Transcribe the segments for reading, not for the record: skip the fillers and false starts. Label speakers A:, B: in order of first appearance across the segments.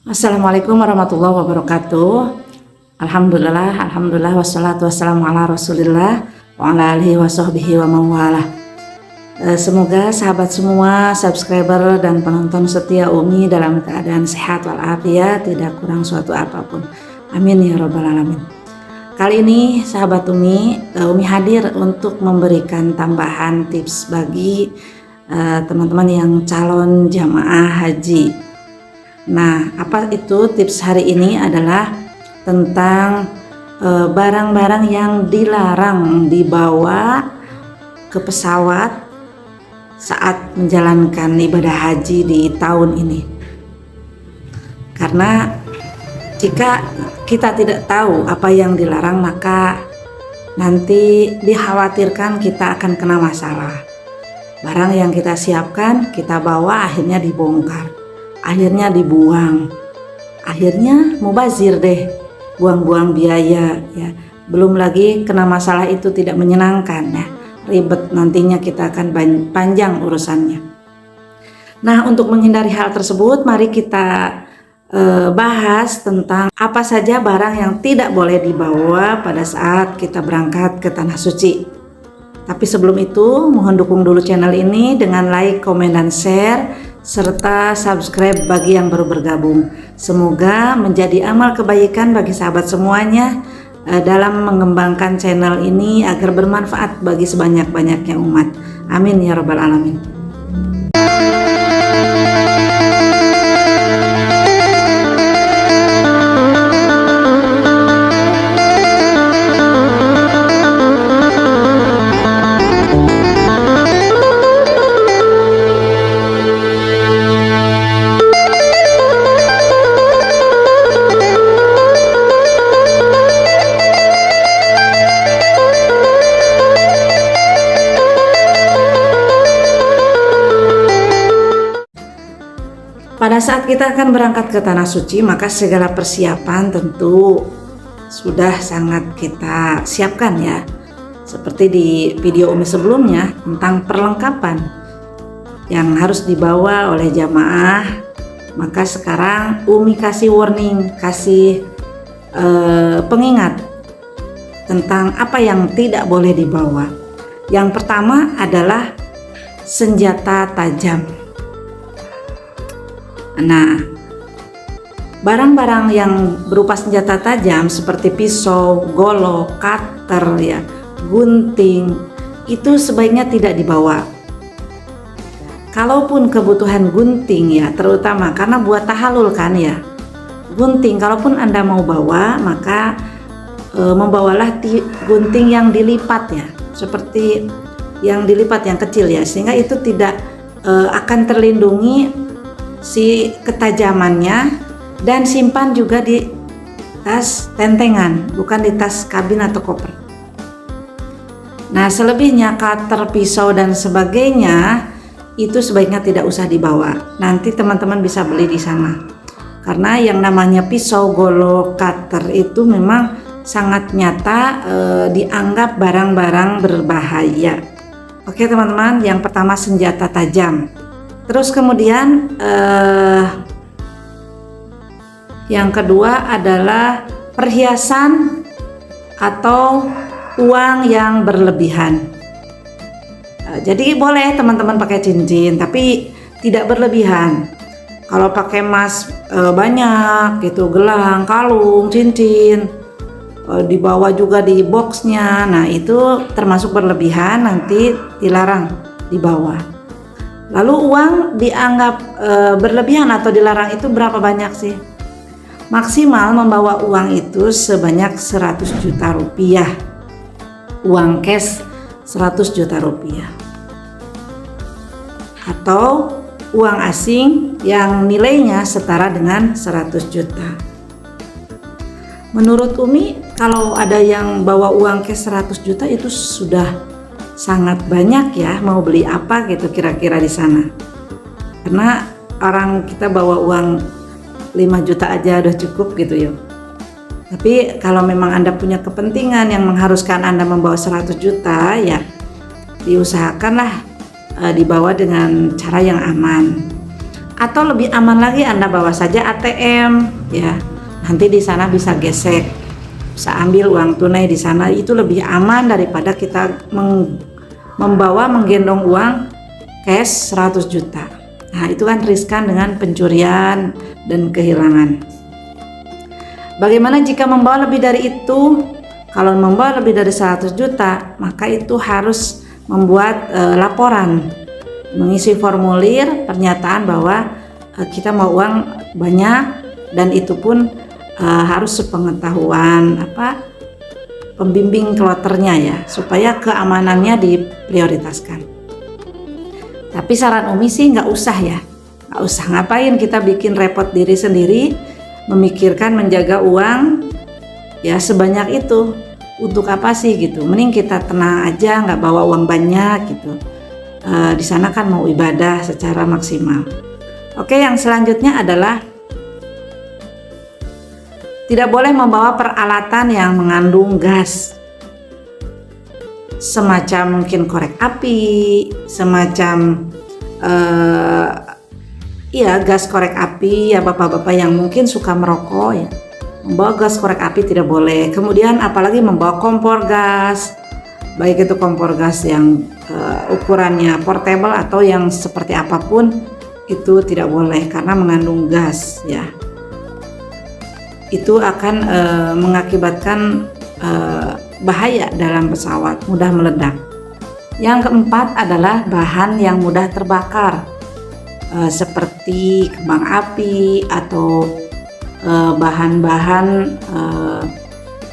A: Assalamualaikum warahmatullahi wabarakatuh. Alhamdulillah, wassalatu wassalamu ala rasulillah wa ala alihi wa sahbihi wa mawalah. Semoga sahabat semua, subscriber dan penonton setia Umi dalam keadaan sehat walafiat, tidak kurang suatu apapun. Amin ya rabbal alamin. Kali ini sahabat Umi hadir untuk memberikan tambahan tips bagi teman-teman yang calon jamaah haji. Nah, apa itu tips hari ini adalah tentang barang-barang yang dilarang dibawa ke pesawat saat menjalankan ibadah haji di tahun ini. Karena jika kita tidak tahu apa yang dilarang, maka nanti dikhawatirkan kita akan kena masalah. Barang yang kita siapkan, kita bawa akhirnya dibongkar, akhirnya dibuang, akhirnya mubazir deh, buang-buang biaya ya. Belum lagi kena masalah itu tidak menyenangkan ya, ribet, nantinya kita akan panjang urusannya. Nah, untuk menghindari hal tersebut, mari kita bahas tentang apa saja barang yang tidak boleh dibawa pada saat kita berangkat ke Tanah Suci. Tapi sebelum itu, mohon dukung dulu channel ini dengan like, komen, dan share, serta subscribe bagi yang baru bergabung. Semoga menjadi amal kebaikan bagi sahabat semuanya dalam mengembangkan channel ini agar bermanfaat bagi sebanyak-banyaknya umat. Amin ya rabbal alamin. Pada saat kita akan berangkat ke Tanah Suci, maka segala persiapan tentu sudah sangat kita siapkan ya. Seperti di video Umi sebelumnya tentang perlengkapan yang harus dibawa oleh jamaah, maka sekarang Umi kasih warning, kasih pengingat tentang apa yang tidak boleh dibawa. Yang pertama adalah senjata tajam. Nah, barang-barang yang berupa senjata tajam seperti pisau, golok, cutter ya, gunting, itu sebaiknya tidak dibawa. Kalaupun kebutuhan gunting ya, terutama karena buat tahalul kan ya, gunting kalaupun Anda mau bawa, maka membawalah gunting yang dilipat ya, seperti yang dilipat yang kecil ya, sehingga itu tidak akan terlindungi si ketajamannya, dan simpan juga di tas tentengan, bukan di tas kabin atau koper. Nah, selebihnya cutter, pisau dan sebagainya itu sebaiknya tidak usah dibawa. Nanti teman-teman bisa beli di sana. Karena yang namanya pisau, golok, cutter itu memang sangat nyata dianggap barang-barang berbahaya. Oke teman-teman, yang pertama senjata tajam. Terus kemudian yang kedua adalah perhiasan atau uang yang berlebihan. Jadi boleh teman-teman pakai cincin, tapi tidak berlebihan. Kalau pakai emas banyak gitu, gelang, kalung, cincin, dibawa juga di boxnya, nah itu termasuk berlebihan, nanti dilarang dibawa. Lalu uang dianggap berlebihan atau dilarang itu berapa banyak sih? Maksimal membawa uang itu sebanyak 100 juta rupiah. Uang cash 100 juta rupiah. Atau uang asing yang nilainya setara dengan 100 juta. Menurut Umi, kalau ada yang bawa uang cash 100 juta itu sudah sangat banyak ya, mau beli apa gitu kira-kira di sana. Karena orang kita bawa uang 5 juta aja udah cukup gitu ya. Tapi kalau memang Anda punya kepentingan yang mengharuskan Anda membawa 100 juta ya, diusahakanlah dibawa dengan cara yang aman. Atau lebih aman lagi Anda bawa saja ATM ya. Nanti di sana bisa gesek, bisa ambil uang tunai di sana. Itu lebih aman daripada kita menggendong uang cash 100 juta. Nah, itu kan riskan dengan pencurian dan kehilangan. Bagaimana jika membawa lebih dari itu? Kalau membawa lebih dari 100 juta, maka itu harus membuat laporan, mengisi formulir pernyataan bahwa kita mau uang banyak, dan itu pun harus sepengetahuan pembimbing kloternya ya, supaya keamanannya diprioritaskan. Tapi saran Umi sih nggak usah ya, nggak usah, ngapain kita bikin repot diri sendiri, memikirkan menjaga uang ya sebanyak itu, untuk apa sih gitu. Mending kita tenang aja, nggak bawa uang banyak gitu. Di sana kan mau ibadah secara maksimal. Oke, yang selanjutnya adalah tidak boleh membawa peralatan yang mengandung gas, semacam mungkin korek api, semacam gas korek api ya, bapak-bapak yang mungkin suka merokok ya, membawa gas korek api tidak boleh. Kemudian apalagi membawa kompor gas, baik itu kompor gas yang ukurannya portable atau yang seperti apapun, itu tidak boleh karena mengandung gas ya. Itu akan mengakibatkan bahaya dalam pesawat, mudah meledak. Yang keempat adalah bahan yang mudah terbakar, seperti kembang api atau bahan-bahan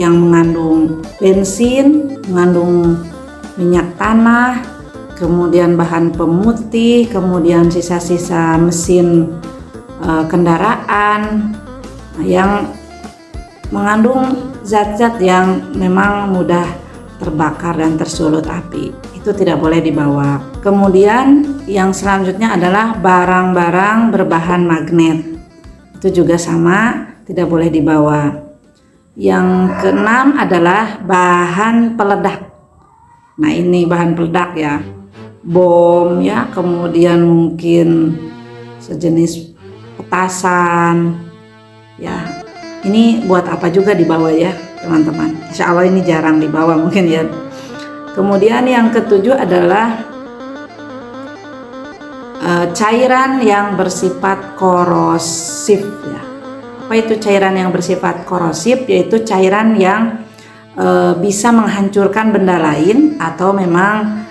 A: yang mengandung bensin, mengandung minyak tanah, kemudian bahan pemutih, kemudian sisa-sisa mesin kendaraan yang mengandung zat-zat yang memang mudah terbakar dan tersulut api. Itu tidak boleh dibawa. Kemudian yang selanjutnya adalah barang-barang berbahan magnet. Itu juga sama, tidak boleh dibawa. Yang keenam adalah bahan peledak. Nah, ini bahan peledak ya, bom ya, kemudian mungkin sejenis petasan ya. Ini buat apa juga dibawa ya teman-teman. Insya Allah ini jarang dibawa mungkin ya. Kemudian yang ketujuh adalah cairan yang bersifat korosif ya. Apa itu cairan yang bersifat korosif? Yaitu cairan yang bisa menghancurkan benda lain atau memang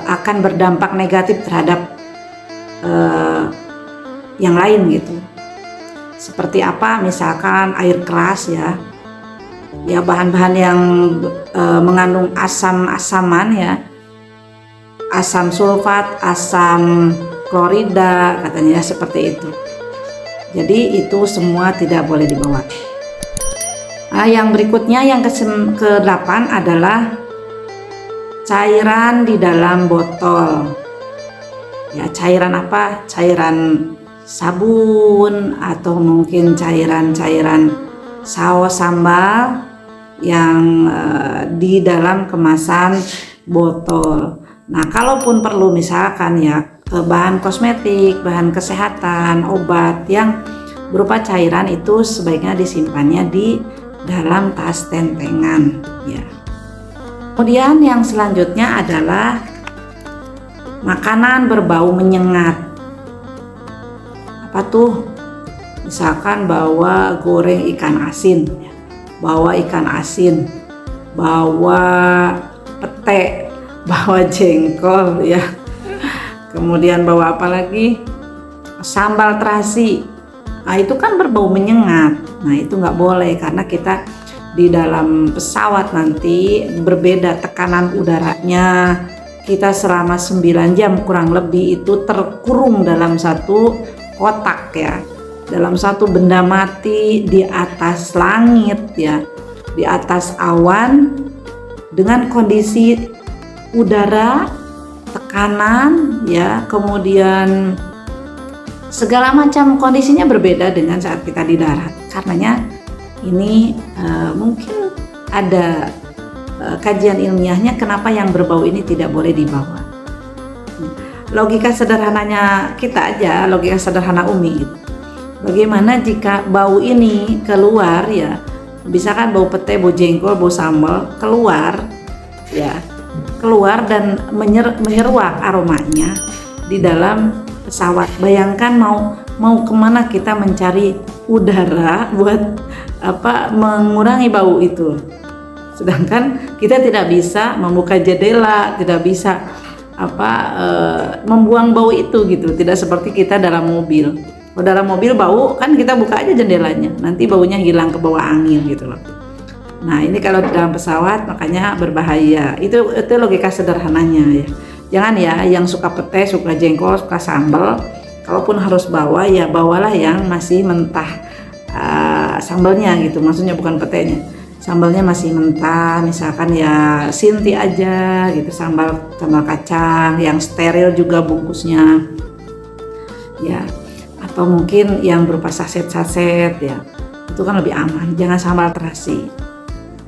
A: akan berdampak negatif terhadap yang lain gitu. Seperti apa? Misalkan air keras ya, bahan-bahan yang mengandung asam-asaman ya, asam sulfat, asam klorida katanya seperti itu. Jadi itu semua tidak boleh dibawa. Yang berikutnya yang ke-8 adalah cairan di dalam botol. Ya, cairan apa? Cairan sabun atau mungkin cairan-cairan saus sambal yang di dalam kemasan botol. Nah, kalaupun perlu misalkan ya bahan kosmetik, bahan kesehatan, obat yang berupa cairan, itu sebaiknya disimpannya di dalam tas tentengan ya. Kemudian yang selanjutnya adalah makanan berbau menyengat. Apa tuh? Misalkan bawa goreng ikan asin, bawa ikan asin, bawa pete, bawa jengkol ya. Kemudian bawa apa lagi? Sambal terasi. Nah, itu kan berbau menyengat. Nah, itu nggak boleh karena kita di dalam pesawat nanti berbeda tekanan udaranya. Kita selama 9 jam kurang lebih itu terkurung dalam satu kotak ya, dalam satu benda mati di atas langit ya, di atas awan, dengan kondisi udara, tekanan ya, kemudian segala macam kondisinya berbeda dengan saat kita di darat. Karenanya ini mungkin ada kajian ilmiahnya kenapa yang berbau ini tidak boleh dibawa. logika sederhananya kita aja, logika sederhana Umi gitu. Bagaimana jika bau ini keluar ya, bisa kan bau pete, bau jengkol, bau sambal keluar ya, keluar dan menyeruak aromanya di dalam pesawat. Bayangkan mau kemana kita mencari udara buat mengurangi bau itu. Sedangkan kita tidak bisa membuka jendela, tidak bisa membuang bau itu gitu. Tidak seperti kita dalam mobil. Kalau dalam mobil bau kan kita buka aja jendelanya, nanti baunya hilang ke bawah angin gitu loh. Nah ini kalau di dalam pesawat makanya berbahaya. Itu logika sederhananya ya. Jangan ya yang suka pete, suka jengkol, suka sambal. Kalaupun harus bawa ya bawalah yang masih mentah sambalnya gitu. Maksudnya bukan petenya. Sambalnya masih mentah, misalkan ya sinti aja gitu, sambal kacang yang steril juga bungkusnya. Ya. Atau mungkin yang berupa saset-saset ya, itu kan lebih aman, jangan sambal terasi.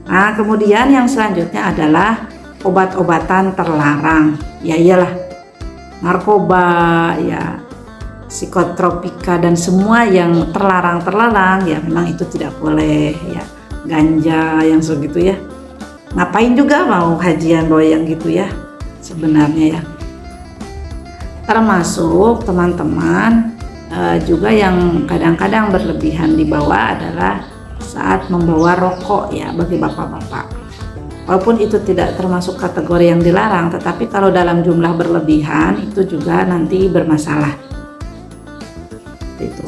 A: Nah kemudian yang selanjutnya adalah obat-obatan terlarang. Ya iyalah, narkoba ya, psikotropika dan semua yang terlarang ya memang itu tidak boleh ya. Ganja yang segitu ya, ngapain juga mau hajian bawa yang gitu ya sebenarnya ya. Termasuk teman-teman juga yang kadang-kadang berlebihan dibawa adalah saat membawa rokok ya bagi bapak-bapak. Walaupun itu tidak termasuk kategori yang dilarang, tetapi kalau dalam jumlah berlebihan itu juga nanti bermasalah. Itu.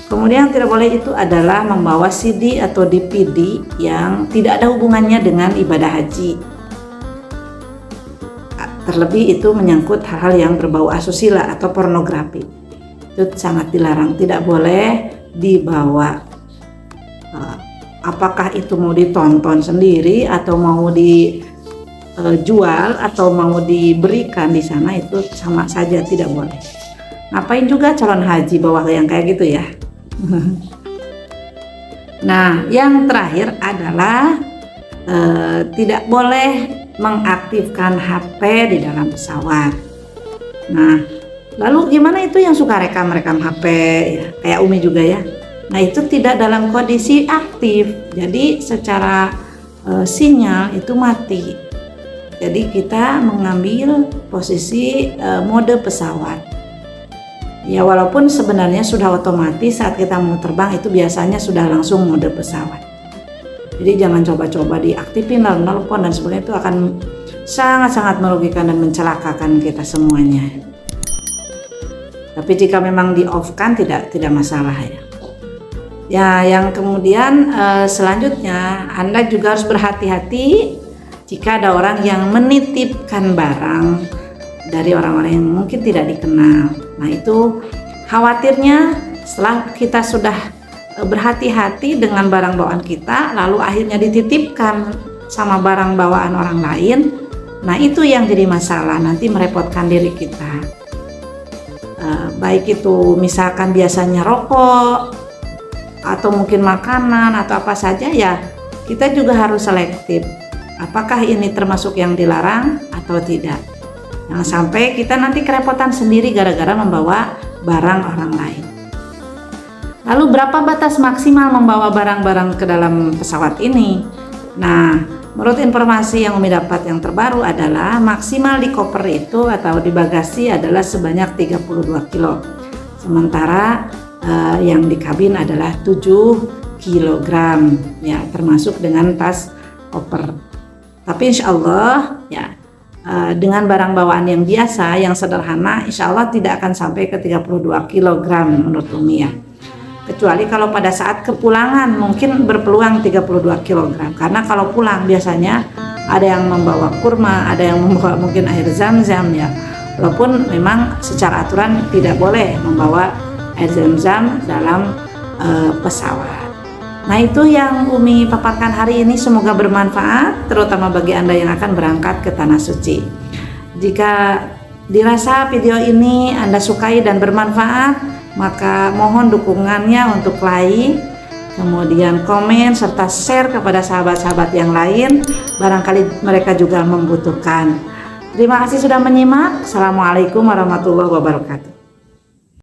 A: Kemudian yang tidak boleh itu adalah membawa CD atau DVD yang tidak ada hubungannya dengan ibadah haji. Terlebih itu menyangkut hal-hal yang berbau asusila atau pornografi. Itu sangat dilarang, tidak boleh dibawa. Apakah itu mau ditonton sendiri atau mau dijual atau mau diberikan di sana, itu sama saja tidak boleh. Ngapain juga calon haji bawa yang kayak gitu ya. Nah yang terakhir adalah tidak boleh mengaktifkan HP di dalam pesawat. Nah lalu gimana itu yang suka rekam HP ya, kayak Umi juga ya. Nah itu tidak dalam kondisi aktif, jadi secara sinyal itu mati. Jadi kita mengambil posisi mode pesawat. Ya walaupun sebenarnya sudah otomatis saat kita mau terbang itu biasanya sudah langsung mode pesawat. Jadi jangan coba-coba diaktifin lalu nelpon dan sebagainya, itu akan sangat-sangat merugikan dan mencelakakan kita semuanya. Tapi jika memang di off kan tidak masalah ya. Ya yang kemudian selanjutnya Anda juga harus berhati-hati jika ada orang yang menitipkan barang dari orang-orang yang mungkin tidak dikenal. Nah itu khawatirnya setelah kita sudah berhati-hati dengan barang bawaan kita, lalu akhirnya dititipkan sama barang bawaan orang lain. Nah itu yang jadi masalah, nanti merepotkan diri kita. Baik itu misalkan biasanya rokok atau mungkin makanan atau apa saja ya, kita juga harus selektif. Apakah ini termasuk yang dilarang atau tidak? Jangan sampai kita nanti kerepotan sendiri gara-gara membawa barang orang lain. Lalu berapa batas maksimal membawa barang-barang ke dalam pesawat ini? Nah, menurut informasi yang Umi dapat yang terbaru adalah maksimal di koper itu atau di bagasi adalah sebanyak 32 kilo. Sementara yang di kabin adalah 7 kilogram ya, termasuk dengan tas koper. Tapi insya Allah ya dengan barang bawaan yang biasa, yang sederhana, insya Allah tidak akan sampai ke 32 kilogram menurut Umi ya. Kecuali kalau pada saat kepulangan mungkin berpeluang 32 kg. Karena kalau pulang biasanya ada yang membawa kurma, ada yang membawa mungkin air zam-zam ya. Walaupun memang secara aturan tidak boleh membawa air zam-zam dalam pesawat. Nah itu yang Umi paparkan hari ini, semoga bermanfaat terutama bagi Anda yang akan berangkat ke Tanah Suci. Jika dirasa video ini Anda sukai dan bermanfaat, maka mohon dukungannya untuk like, kemudian komen serta share kepada sahabat-sahabat yang lain, barangkali mereka juga membutuhkan. Terima kasih sudah menyimak. Assalamualaikum warahmatullahi wabarakatuh.